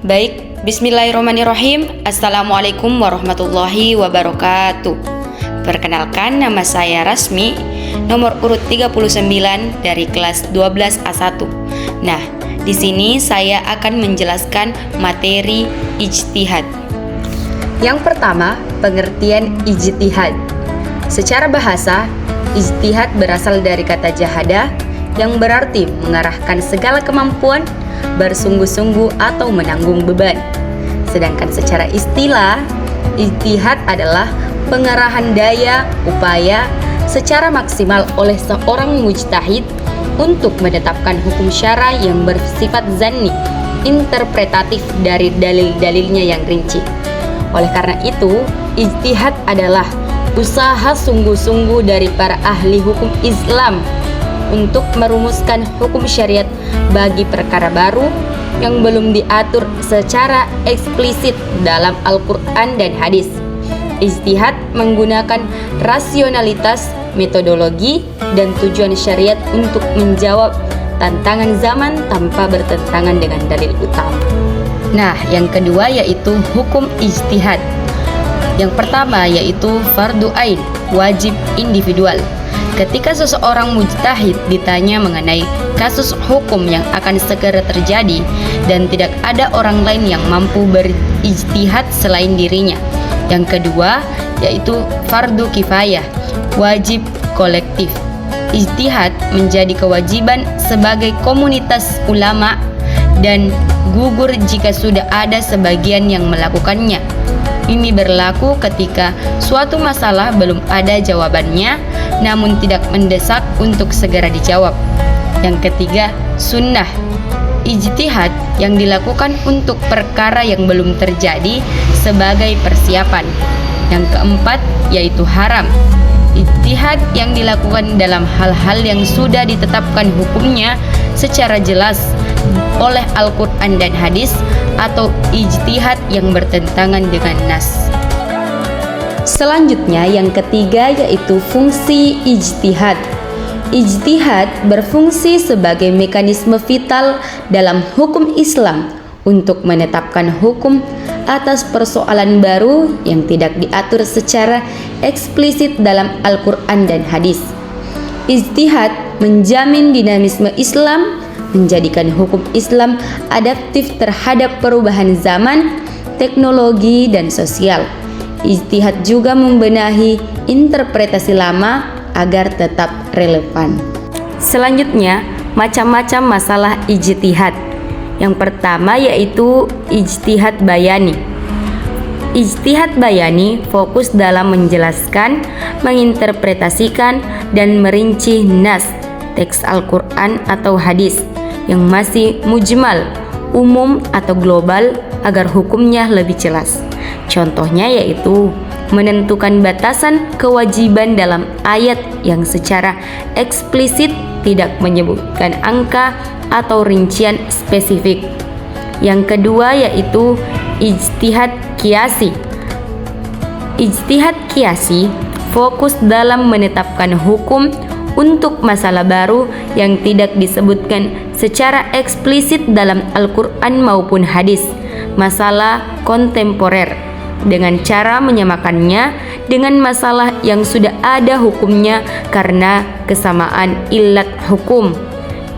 Baik, bismillahirrahmanirrahim. Assalamualaikum warahmatullahi wabarakatuh. Perkenalkan, nama saya Rasmi, nomor urut 39 dari kelas 12 A1. Nah, di sini saya akan menjelaskan materi ijtihad. Yang pertama, pengertian ijtihad. Secara bahasa, ijtihad berasal dari kata jahada yang berarti mengarahkan segala kemampuan, bersungguh-sungguh atau menanggung beban. Sedangkan secara istilah, ijtihad adalah pengerahan daya, upaya secara maksimal oleh seorang mujtahid untuk menetapkan hukum syara yang bersifat zanni, interpretatif dari dalil-dalilnya yang rinci. Oleh karena itu, ijtihad adalah usaha sungguh-sungguh dari para ahli hukum Islam untuk merumuskan hukum syariat bagi perkara baru yang belum diatur secara eksplisit dalam Al-Quran dan hadis. Ijtihad menggunakan rasionalitas, metodologi, dan tujuan syariat untuk menjawab tantangan zaman tanpa bertentangan dengan dalil utama. Nah, yang kedua yaitu hukum ijtihad. Yang pertama yaitu fardu ain, wajib individual. Ketika seseorang mujtahid ditanya mengenai kasus hukum yang akan segera terjadi dan tidak ada orang lain yang mampu berijtihad selain dirinya. Yang kedua yaitu fardu kifayah, wajib kolektif. Ijtihad menjadi kewajiban sebagai komunitas ulama dan gugur jika sudah ada sebagian yang melakukannya. Ini berlaku ketika suatu masalah belum ada jawabannya, namun tidak mendesak untuk segera dijawab. Yang ketiga, sunnah. Ijtihad yang dilakukan untuk perkara yang belum terjadi sebagai persiapan. Yang keempat, yaitu haram. Ijtihad yang dilakukan dalam hal-hal yang sudah ditetapkan hukumnya secara jelas oleh Al-Quran dan hadis, atau ijtihad yang bertentangan dengan nas. Selanjutnya yang ketiga yaitu fungsi ijtihad. Ijtihad berfungsi sebagai mekanisme vital dalam hukum Islam untuk menetapkan hukum atas persoalan baru yang tidak diatur secara eksplisit dalam Al-Quran dan hadis. Ijtihad menjamin dinamisme Islam, menjadikan hukum Islam adaptif terhadap perubahan zaman, teknologi, dan sosial. Ijtihad juga membenahi interpretasi lama agar tetap relevan. Selanjutnya, macam-macam masalah ijtihad. Yang pertama yaitu ijtihad bayani. Ijtihad bayani fokus dalam menjelaskan, menginterpretasikan, dan merinci nas, teks Al-Quran atau hadis yang masih mujmal, umum atau global agar hukumnya lebih jelas. Contohnya yaitu menentukan batasan kewajiban dalam ayat yang secara eksplisit tidak menyebutkan angka atau rincian spesifik. Yang kedua yaitu ijtihad qiyasi. Ijtihad qiyasi fokus dalam menetapkan hukum untuk masalah baru yang tidak disebutkan secara eksplisit dalam Al-Quran maupun hadis, masalah kontemporer, dengan cara menyamakannya dengan masalah yang sudah ada hukumnya karena kesamaan illat hukum.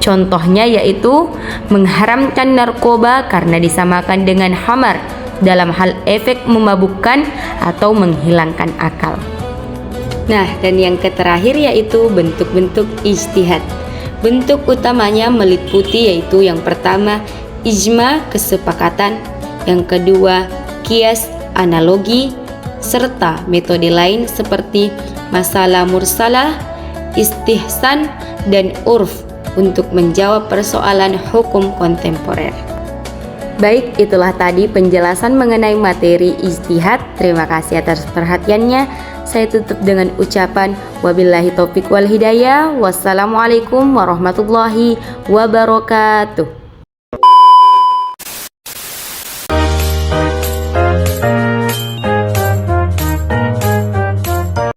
Contohnya yaitu mengharamkan narkoba karena disamakan dengan khamar dalam hal efek memabukkan atau menghilangkan akal. Nah, dan yang terakhir yaitu bentuk-bentuk ijtihad. Bentuk utamanya meliputi yaitu yang pertama ijma, kesepakatan, yang kedua qiyas, analogi, serta metode lain seperti masalah mursalah, istihsan, dan urf untuk menjawab persoalan hukum kontemporer. Baik, itulah tadi penjelasan mengenai materi ijtihad. Terima kasih atas perhatiannya. Saya tutup dengan ucapan wabillahi taufiq wal hidayah. Wassalamualaikum warahmatullahi wabarakatuh.